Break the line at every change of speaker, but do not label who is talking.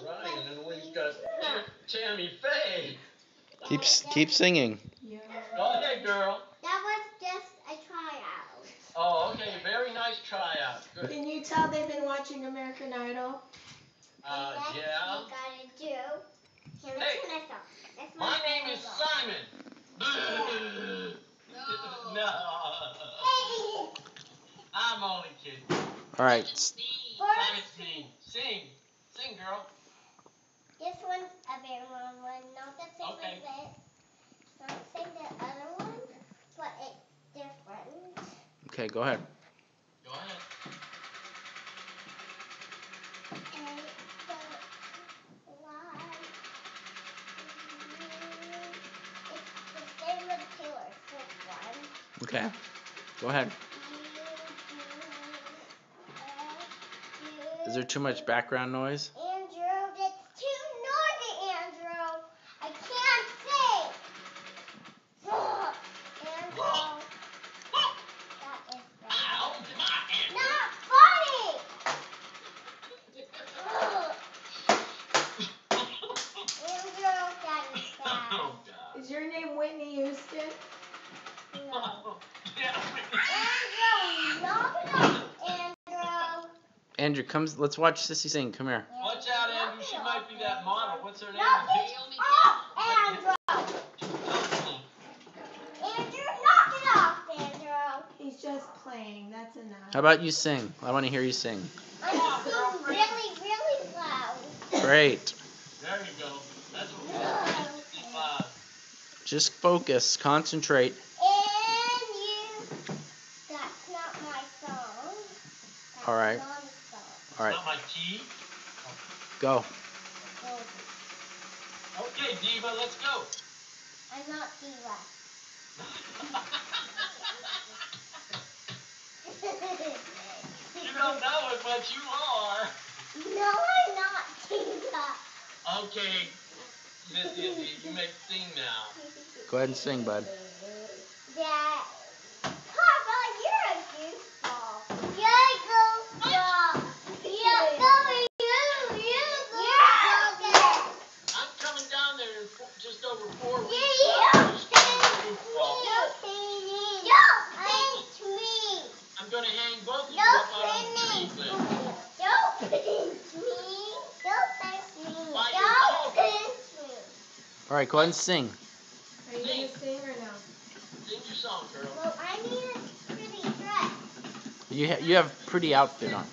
Ryan, and we've got Tammy Faye.
Keep singing.
Yeah. Go ahead, girl.
That was just a tryout.
Oh, okay. Very nice tryout. Good.
Can you tell they've been watching American Idol?
Yeah.
You gotta do.
Hey, my name is Simon. No. I'm only kidding.
All right.
Simon's mean. Sing, girl.
This one's a very long one, not the same as it. Don't sing the other one, but it's different.
Okay, go ahead.
Go ahead.
It's the same with Taylor Swift one.
Okay, go ahead. Is there too much background noise?
Andrew, it's too noisy, Andrew. I can't sing. Andrew, that is bad. Not funny. Andrew, that is bad.
Oh, God.
Is your name Whitney Houston?
No.
Yeah.
Andrew, knock it off, Andrew.
Andrew, let's watch Sissy sing. Come here.
Watch out, Andrew. She might be that model. What's her name?
Knock it off, Andrew. Andrew, knock it off, Andrew.
He's just playing. That's enough.
How about you sing? I want to hear you sing.
I'm singing really, really loud.
Great.
There you go. That's what we got.
Just focus. Concentrate.
That's not my song. That's
All right.
Mom's song.
All right.
Not my key.
Go.
Okay, Diva, let's go.
I'm not Diva.
You don't know it, but you are.
No, I'm not Diva.
Okay, Miss Izzy, you may sing now.
Go ahead and sing, bud.
That. Papa, you're a goofball. You're a goofball. You're
I'm coming down there in just over 4 weeks. I'm going to hang both of you up out on the tree cliff.
Don't pinch me.
All right, go ahead and sing.
Are you going to sing or no?
Sing your song, girl.
Well, I need a pretty dress.
You have pretty outfit on.